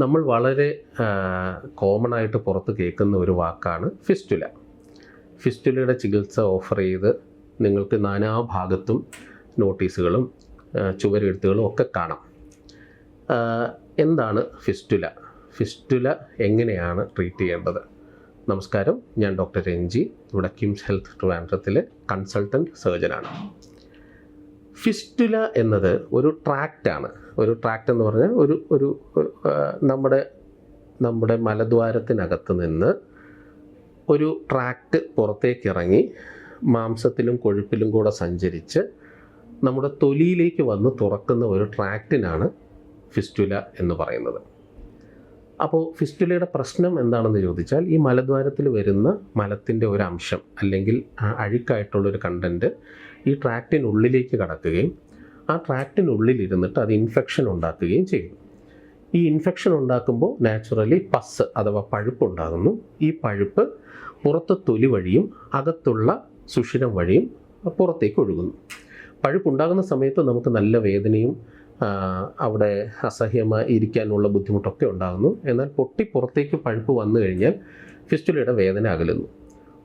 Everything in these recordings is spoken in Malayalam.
നമ്മൾ വളരെ കോമൺ ആയിട്ട് പുറത്ത് കേൾക്കുന്ന ഒരു വാക്കാണ് ഫിസ്റ്റുല. ഫിസ്റ്റുലയുടെ ചികിത്സ ഓഫർ ചെയ്ത് നിങ്ങൾക്ക് നാനാഭാഗത്തും നോട്ടീസുകളും ചുവരെഴുത്തുകളും ഒക്കെ കാണാം. എന്താണ് ഫിസ്റ്റുല? ഫിസ്റ്റുല എങ്ങനെയാണ് ട്രീറ്റ് ചെയ്യേണ്ടത്? നമസ്കാരം, ഞാൻ ഡോക്ടർ രഞ്ജി, ഇവിടെ കിംസ് ഹെൽത്ത് ട്രിവാൻഡ്രത്തിലെ കൺസൾട്ടൻറ്റ് സർജനാണ്. ഫിസ്റ്റുല എന്നത് ഒരു ട്രാക്റ്റാണ്. ഒരു ട്രാക്റ്റ് എന്ന് പറഞ്ഞാൽ ഒരു നമ്മുടെ മലദ്വാരത്തിനകത്ത് നിന്ന് ഒരു ട്രാക്റ്റ് പുറത്തേക്ക് ഇറങ്ങി മാംസത്തിലും കൊഴുപ്പിലും കൂടെ സഞ്ചരിച്ച് നമ്മുടെ തൊലിയിലേക്ക് വന്ന് തുറക്കുന്ന ഒരു ട്രാക്റ്റിനാണ് ഫിസ്റ്റുല എന്ന് പറയുന്നത്. അപ്പോൾ ഫിസ്റ്റുലയുടെ പ്രശ്നം എന്താണെന്ന് ചോദിച്ചാൽ, ഈ മലദ്വാരത്തിൽ വരുന്ന മലത്തിൻ്റെ ഒരു അംശം അല്ലെങ്കിൽ അഴുക്കായിട്ടുള്ളൊരു കണ്ടൻറ്റ് ഈ ട്രാക്റ്റിനുള്ളിലേക്ക് കടക്കുകയും ആ ട്രാക്റ്റിനുള്ളിലിരുന്നിട്ട് അത് ഇൻഫെക്ഷൻ ഉണ്ടാക്കുകയും ചെയ്യും. ഈ ഇൻഫെക്ഷൻ ഉണ്ടാക്കുമ്പോൾ നാച്ചുറലി പസ് അഥവാ പഴുപ്പുണ്ടാകുന്നു. ഈ പഴുപ്പ് പുറത്തെ തൊലി വഴിയും അകത്തുള്ള സുഷിരം വഴിയും പുറത്തേക്ക് ഒഴുകുന്നു. പഴുപ്പുണ്ടാകുന്ന സമയത്ത് നമുക്ക് നല്ല വേദനയും അവിടെ അസഹ്യമായി ഇരിക്കാനുള്ള ബുദ്ധിമുട്ടൊക്കെ ഉണ്ടാകുന്നു. എന്നാൽ പൊട്ടി പുറത്തേക്ക് പഴുപ്പ് വന്നു കഴിഞ്ഞാൽ ഫിസ്റ്റുലയുടെ വേദന അകലുന്നു.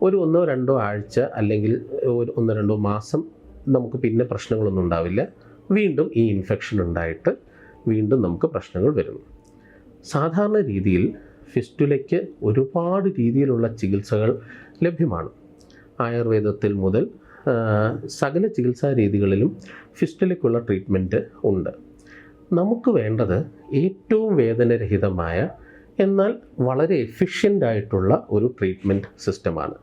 ഒരു 1-2 ആഴ്ച അല്ലെങ്കിൽ ഒരു 1-2 മാസം നമുക്ക് പിന്നെ പ്രശ്നങ്ങളൊന്നും ഉണ്ടാവില്ല. വീണ്ടും ഈ ഇൻഫെക്ഷൻ ഉണ്ടായിട്ട് വീണ്ടും നമുക്ക് പ്രശ്നങ്ങൾ വരുന്നു. സാധാരണ രീതിയിൽ ഫിസ്റ്റുലയ്ക്ക് ഒരുപാട് രീതിയിലുള്ള ചികിത്സകൾ ലഭ്യമാണ്. ആയുർവേദത്തിൽ മുതൽ സകല ചികിത്സാ രീതികളിലും ഫിസ്റ്റുലയ്ക്കുള്ള ട്രീറ്റ്മെൻറ്റ് ഉണ്ട്. നമുക്ക് വേണ്ടത് ഏറ്റവും വേദനരഹിതമായ എന്നാൽ വളരെ എഫിഷ്യൻ്റായിട്ടുള്ള ഒരു ട്രീറ്റ്മെൻറ്റ് സിസ്റ്റമാണ്.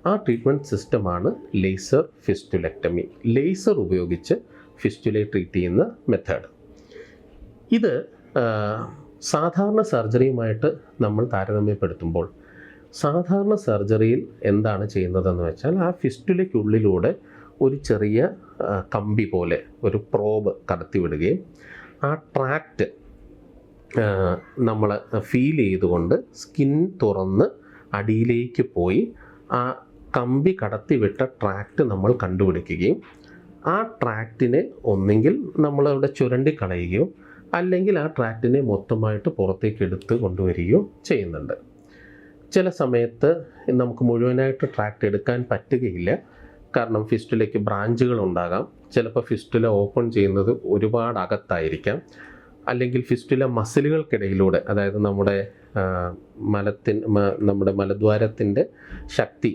ആ ട്രീറ്റ്മെൻറ്റ് സിസ്റ്റമാണ് ലേസർ ഫിസ്റ്റുലെക്ടമി. ലേസർ ഉപയോഗിച്ച് ഫിസ്റ്റുലയെ ട്രീറ്റ് ചെയ്യുന്ന മെത്തേഡ്. ഇത് സാധാരണ സർജറിയുമായിട്ട് നമ്മൾ താരതമ്യപ്പെടുത്തുമ്പോൾ, സാധാരണ സർജറിയിൽ എന്താണ് ചെയ്യുന്നതെന്ന് വെച്ചാൽ, ആ ഫിസ്റ്റുലയ്ക്കുള്ളിലൂടെ ഒരു ചെറിയ കമ്പി പോലെ ഒരു പ്രോബ് കടത്തിവിടുകയും ആ ട്രാക്റ്റ് നമ്മൾ ഫീൽ ചെയ്തുകൊണ്ട് സ്കിൻ തുറന്ന് അടിയിലേക്ക് പോയി ആ കമ്പി കടത്തിവിട്ട ട്രാക്റ്റ് നമ്മൾ കണ്ടുപിടിക്കുകയും ആ ട്രാക്റ്റിനെ ഒന്നെങ്കിൽ നമ്മളവിടെ ചുരണ്ടിക്കളയുകയോ അല്ലെങ്കിൽ ആ ട്രാക്റ്റിനെ മൊത്തമായിട്ട് പുറത്തേക്ക് എടുത്ത് കൊണ്ടുവരികയോ ചെയ്യുന്നുണ്ട്. ചില സമയത്ത് നമുക്ക് മുഴുവനായിട്ട് ട്രാക്റ്റ് എടുക്കാൻ പറ്റുകയില്ല. കാരണം ഫിസ്റ്റുലയ്ക്ക് ബ്രാഞ്ചുകൾ ഉണ്ടാകാം. ചിലപ്പോൾ ഫിസ്റ്റുല ഓപ്പൺ ചെയ്യുന്നത് ഒരുപാട് അകത്തായിരിക്കാം. അല്ലെങ്കിൽ ഫിസ്റ്റുല മസിലുകൾക്കിടയിലൂടെ, അതായത് നമ്മുടെ മലദ്വാരത്തിൻ്റെ ശക്തി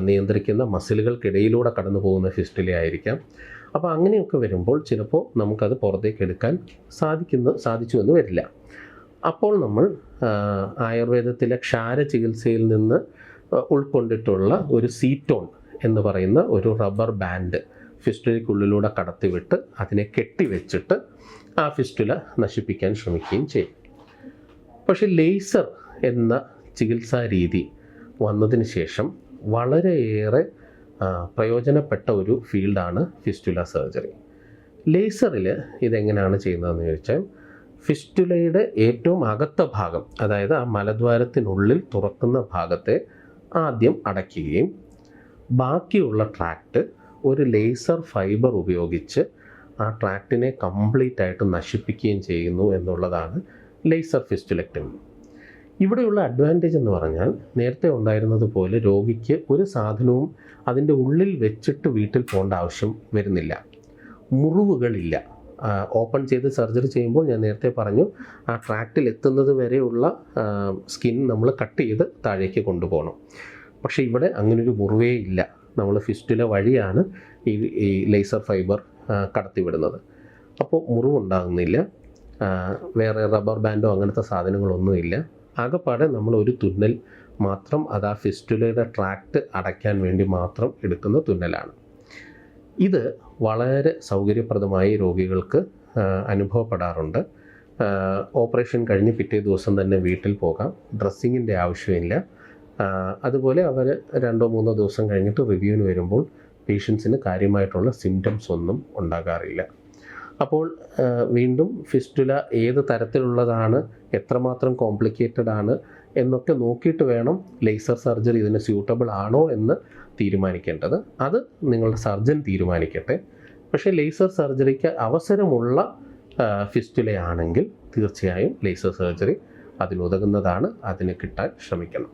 നിയന്ത്രിക്കുന്ന മസിലുകൾക്കിടയിലൂടെ കടന്നു പോകുന്ന ഫിസ്റ്റുല ആയിരിക്കാം. അപ്പോൾ അങ്ങനെയൊക്കെ വരുമ്പോൾ ചിലപ്പോൾ നമുക്കത് പുറത്തേക്ക് എടുക്കാൻ സാധിച്ചു എന്ന് വരില്ല. അപ്പോൾ നമ്മൾ ആയുർവേദത്തിലെ ക്ഷാര ചികിത്സയിൽ നിന്ന് ഉൾക്കൊണ്ടിട്ടുള്ള ഒരു സീറ്റോൺ എന്ന് പറയുന്ന ഒരു റബ്ബർ ബാൻഡ് ഫിസ്റ്റുലയ്ക്കുള്ളിലൂടെ കടത്തിവിട്ട് അതിനെ കെട്ടിവെച്ചിട്ട് ആ ഫിസ്റ്റുല നശിപ്പിക്കാൻ ശ്രമിക്കുകയും ചെയ്യും. പക്ഷേ ലേസർ എന്ന ചികിത്സാ രീതി വന്നതിന് ശേഷം വളരെയേറെ പ്രയോജനപ്പെട്ട ഒരു ഫീൽഡാണ് ഫിസ്റ്റുല സർജറി. ലേസറിൽ ഇതെങ്ങനെയാണ് ചെയ്യുന്നതെന്ന് ചോദിച്ചാൽ, ഫിസ്റ്റുലയുടെ ഏറ്റവും അകത്ത ഭാഗം, അതായത് ആ മലദ്വാരത്തിനുള്ളിൽ തുറക്കുന്ന ഭാഗത്തെ ആദ്യം അടയ്ക്കുകയും ബാക്കിയുള്ള ട്രാക്റ്റ് ഒരു ലേസർ ഫൈബർ ഉപയോഗിച്ച് ആ ട്രാക്റ്റിനെ കംപ്ലീറ്റ് ആയിട്ട് നശിപ്പിക്കുകയും ചെയ്യുന്നു എന്നുള്ളതാണ് ലേസർ ഫിസ്റ്റുലെക്ടമി. ഇവിടെയുള്ള അഡ്വാൻറ്റേജ് എന്ന് പറഞ്ഞാൽ, നേരത്തെ ഉണ്ടായിരുന്നത് പോലെ രോഗിക്ക് ഒരു സാധനവും അതിൻ്റെ ഉള്ളിൽ വെച്ചിട്ട് വീട്ടിൽ പോകേണ്ട ആവശ്യം വരുന്നില്ല. മുറിവുകളില്ല. ഓപ്പൺ ചെയ്ത് സർജറി ചെയ്യുമ്പോൾ ഞാൻ നേരത്തെ പറഞ്ഞു, ആ ട്രാക്റ്റിൽ എത്തുന്നത് വരെയുള്ള സ്കിൻ നമ്മൾ കട്ട് ചെയ്ത് താഴേക്ക് കൊണ്ടുപോകണം. പക്ഷേ ഇവിടെ അങ്ങനൊരു മുറിവേ ഇല്ല. നമ്മൾ ഫിസ്റ്റുല വഴിയാണ് ഈ ലേസർ ഫൈബർ കടത്തിവിടുന്നത്. അപ്പോൾ മുറിവുണ്ടാകുന്നില്ല. വേറെ റബ്ബർ ബാൻഡോ അങ്ങനത്തെ സാധനങ്ങളൊന്നുമില്ല. ആകെപ്പാടെ നമ്മൾ ഒരു തുന്നൽ മാത്രം, അത് ആ ഫിസ്റ്റുലയുടെ ട്രാക്റ്റ് അടയ്ക്കാൻ വേണ്ടി മാത്രം എടുക്കുന്ന തുന്നലാണ്. ഇത് വളരെ സൗകര്യപ്രദമായി രോഗികൾക്ക് അനുഭവപ്പെടാറുണ്ട്. ഓപ്പറേഷൻ കഴിഞ്ഞ് പിറ്റേ ദിവസം തന്നെ വീട്ടിൽ പോകാം. ഡ്രസ്സിങ്ങിൻ്റെ ആവശ്യമില്ല. അതുപോലെ അവർ 2-3 ദിവസം കഴിഞ്ഞിട്ട് റിവ്യൂവിന് വരുമ്പോൾ പേഷ്യൻസിന് കാര്യമായിട്ടുള്ള സിംറ്റംസ് ഒന്നും ഉണ്ടാകാറില്ല. അപ്പോൾ വീണ്ടും ഫിസ്റ്റുല ഏത് തരത്തിലുള്ളതാണ്, എത്രമാത്രം കോംപ്ലിക്കേറ്റഡ് ആണ് എന്നൊക്കെ നോക്കിയിട്ട് വേണം ലേസർ സർജറി ഇതിന് സ്യൂട്ടബിൾ ആണോ എന്ന് തീരുമാനിക്കേണ്ടത്. അത് നിങ്ങളുടെ സർജൻ തീരുമാനിക്കട്ടെ. പക്ഷേ ലേസർ സർജറിക്ക് അവസരമുള്ള ഫിസ്റ്റുലയാണെങ്കിൽ തീർച്ചയായും ലേസർ സർജറി അതിനുതകുന്നതാണ്, അതിന് കിട്ടാൻ ശ്രമിക്കണം.